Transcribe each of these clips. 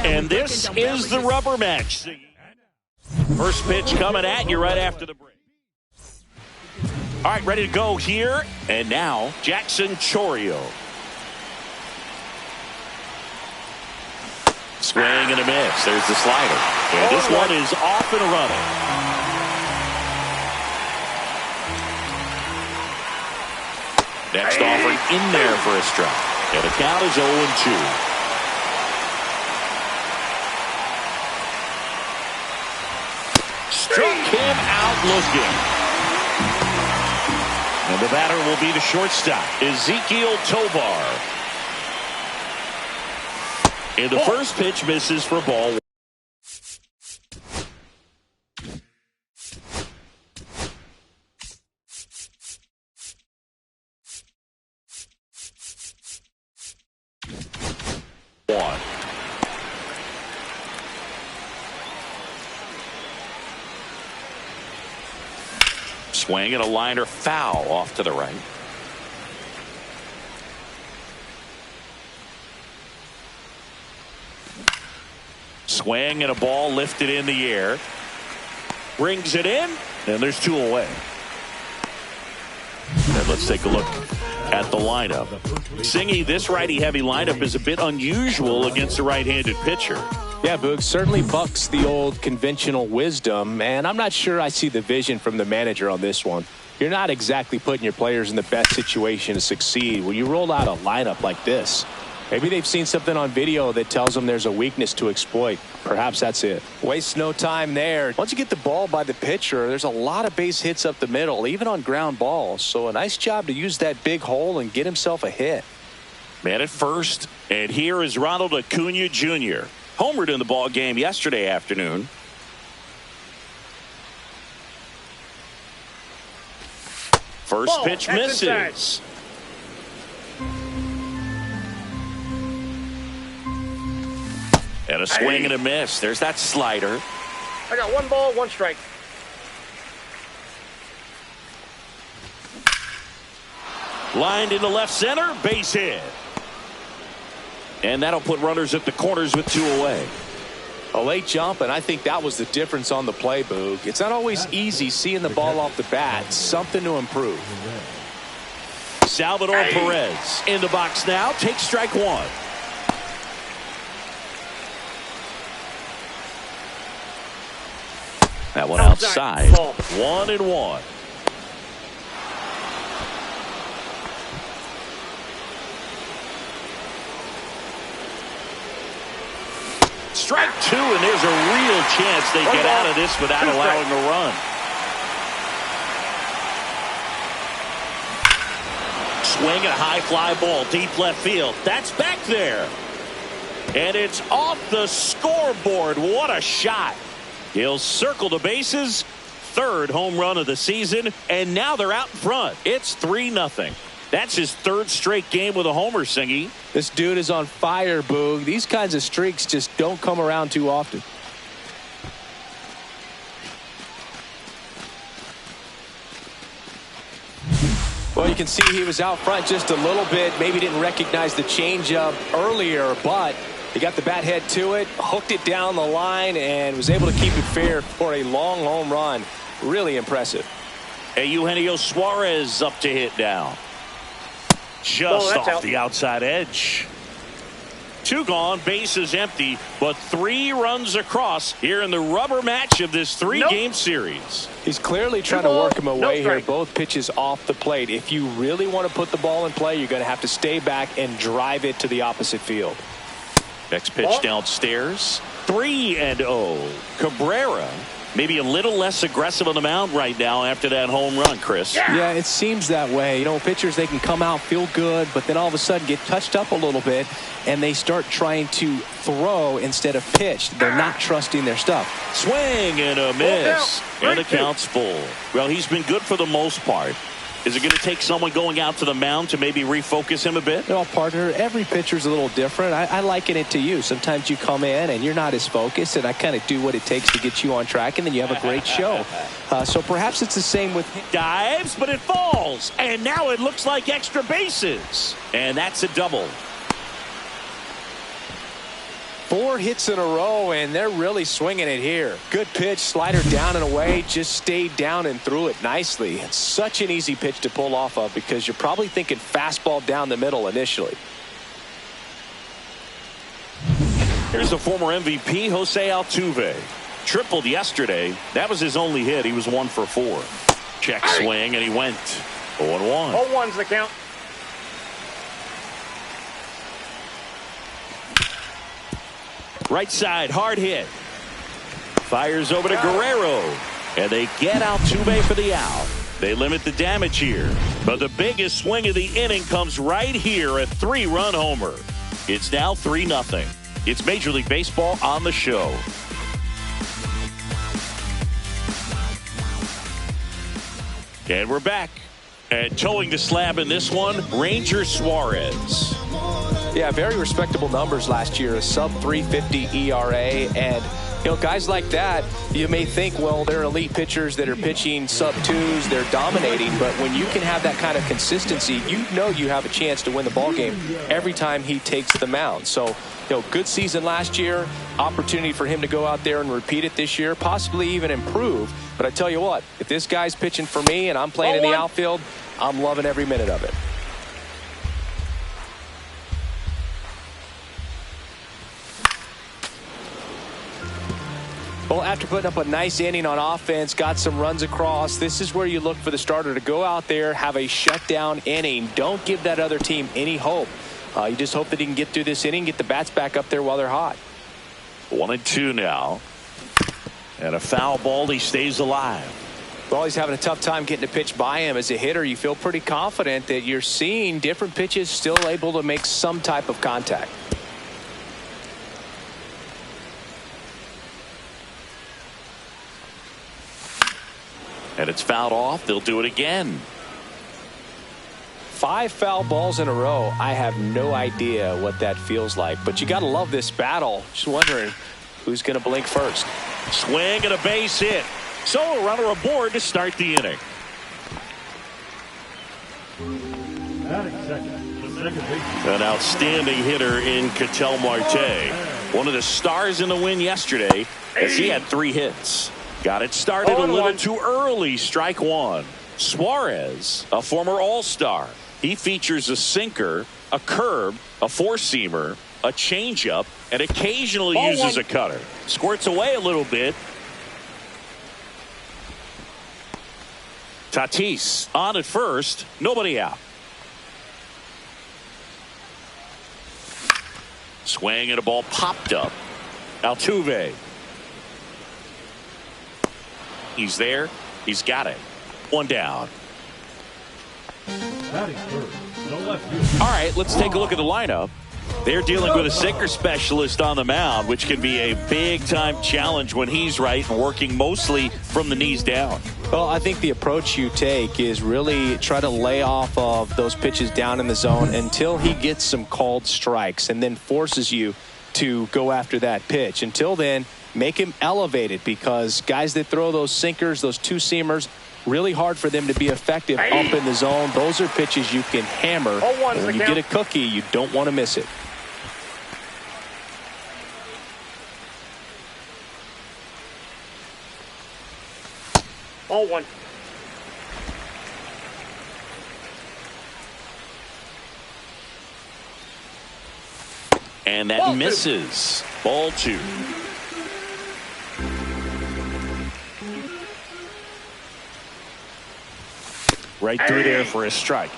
And this is the rubber match. First pitch coming at you right after the break. All right, ready to go here. And now, Jackson Chourio. Swing and a miss. There's the slider. And this one is off and running. Next offering in there for a strike. And the count is 0-2. Struck him out looking. And the batter will be the shortstop, Ezekiel Tovar. And the first pitch misses for ball. One. Swing and a liner foul off to the right. Swing and a ball lifted in the air. Brings it in, and there's two away. And let's take a look at the lineup. Singy, this righty-heavy lineup is a bit unusual against a right-handed pitcher. Yeah, Boog, certainly bucks the old conventional wisdom, and I'm not sure I see the vision from the manager on this one. You're not exactly putting your players in the best situation to succeed when you roll out a lineup like this. Maybe they've seen something on video that tells them there's a weakness to exploit. Perhaps that's it. Waste no time there. Once you get the ball by the pitcher, there's a lot of base hits up the middle, even on ground balls. So a nice job to use that big hole and get himself a hit. Man at first, and here is Ronald Acuna Jr. Homered in the ball game yesterday afternoon. First pitch misses. And a swing and a miss. There's that slider. I got 1 ball, 1 strike. Lined into left center, base hit. And that'll put runners at the corners with 2 away. A late jump, and I think that was the difference on the play, Boog. It's not always easy seeing the ball off the bat. Something to improve. Salvador Perez in the box now. Takes strike 1. That one outside. 1-1. Strike 2, and there's a real chance they get out of this without allowing a run. Swing and a high fly ball deep left field. That's back there. And it's off the scoreboard. What a shot. He'll circle the bases. 3rd home run of the season, and now they're out in front. It's 3-0. That's his 3rd straight game with a homer, Singy. This dude is on fire, Boog. These kinds of streaks just don't come around too often. Well, you can see he was out front just a little bit. Maybe didn't recognize the changeup earlier, but he got the bat head to it, hooked it down the line, and was able to keep it fair for a long home run. Really impressive. Hey, Eugenio Suarez up to hit now. Just off the outside edge. 2 gone, bases empty, but 3 runs across here in the rubber match of this 3-game series. He's clearly trying to work him away here. Both pitches off the plate. If you really want to put the ball in play, you're going to have to stay back and drive it to the opposite field. Next pitch downstairs. 3-0. Cabrera maybe a little less aggressive on the mound right now after that home run, Chris. Yeah, it seems that way. You know, pitchers, they can come out, feel good, but then all of a sudden get touched up a little bit, and they start trying to throw instead of pitch. They're not trusting their stuff. Swing and a miss. And the count's full. Well, he's been good for the most part. Is it going to take someone going out to the mound to maybe refocus him a bit? No, partner, every pitcher's a little different. I liken it to you. Sometimes you come in and you're not as focused, and I kind of do what it takes to get you on track, and then you have a great show. So perhaps it's the same with him. Dives, but it falls. And now it looks like extra bases. And that's a double. 4 hits in a row, and they're really swinging it here. Good pitch, slider down and away, just stayed down and threw it nicely. It's such an easy pitch to pull off of because you're probably thinking fastball down the middle initially. Here's the former MVP, Jose Altuve. Tripled yesterday. That was his only hit. He was 1 for 4. Check swing, and he went 0-1. 0-1's the count. Right side, hard hit. Fires over to Guerrero. And they get Altuve for the out. They limit the damage here. But the biggest swing of the inning comes right here, a 3-run homer. It's now 3-0. It's Major League Baseball on the show. And we're back. And towing the slab in this one, Ranger Suarez. Yeah, very respectable numbers last year, a sub-350 ERA, and guys like that, you may think, well, they're elite pitchers that are pitching sub-2s, they're dominating, but when you can have that kind of consistency, you have a chance to win the ball game every time he takes the mound. So, good season last year, opportunity for him to go out there and repeat it this year, possibly even improve. But I tell you what, if this guy's pitching for me and I'm playing in the outfield, I'm loving every minute of it. Well, after putting up a nice inning on offense, got some runs across, this is where you look for the starter to go out there, have a shutdown inning. Don't give that other team any hope. You just hope that he can get through this inning, get the bats back up there while they're hot. 1-2 now. And a foul ball, he stays alive. Well, he's having a tough time getting a pitch by him. As a hitter, you feel pretty confident that you're seeing different pitches still able to make some type of contact. And it's fouled off. They'll do it again. 5 foul balls in a row. I have no idea what that feels like, but you got to love this battle. Just wondering who's going to blink first. Swing and a base hit. So a runner aboard to start the inning. An outstanding hitter in Ketel Marte. One of the stars in the win yesterday as he had 3 hits. Got it started a little too early. Strike 1. Suarez, a former All-Star. He features a sinker, a curve, a 4-seamer, a changeup, and occasionally uses a cutter. Squirts away a little bit. Tatis on at first. Nobody out. Swing and a ball popped up. Altuve. He's there. He's got it. 1 down. All right, let's take a look at the lineup. They're dealing with a sinker specialist on the mound, which can be a big-time challenge when he's right and working mostly from the knees down. Well, I think the approach you take is really try to lay off of those pitches down in the zone until he gets some called strikes and then forces you to go after that pitch. Until then, make him elevated, because guys that throw those sinkers, those 2-seamers, really hard for them to be effective up in the zone. Those are pitches you can hammer. And when you get a cookie, you don't want to miss it. Ball 1. And that misses. Ball 2. Right through there for a strike.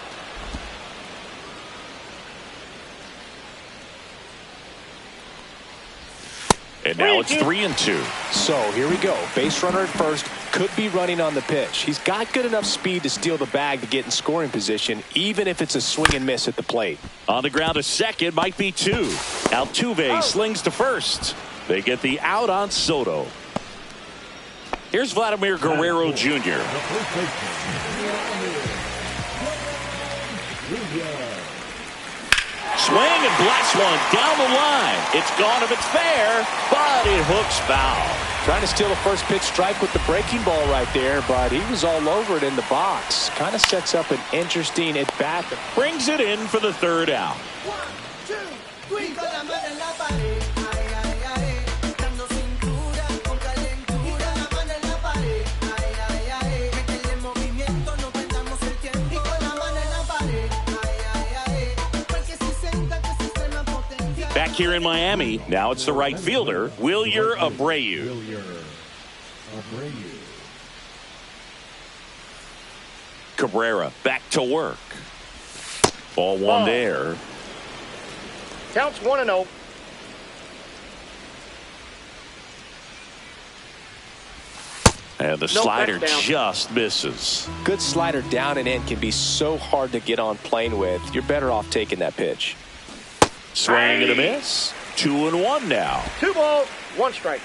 And now it's 3-2. So here we go. Base runner at first. Could be running on the pitch. He's got good enough speed to steal the bag to get in scoring position, even if it's a swing and miss at the plate. On the ground to second, might be 2. Altuve slings to first. They get the out on Soto. Here's Vladimir Guerrero Jr. Swing and blast one down the line. It's gone if it's fair, but it hooks foul. Trying to steal the first pitch strike with the breaking ball right there, but he was all over it in the box. Kind of sets up an interesting at-bat. Brings it in for the 3rd out. 1, 2, 3. Back here in Miami, now it's the right fielder, Wilyer Abreu. Cabrera back to work. Ball one there. Counts 1-0. And the slider just misses. Good slider down and in can be so hard to get on plane with. You're better off taking that pitch. Swing and a miss. 2-1 now. 2 balls, 1 strike.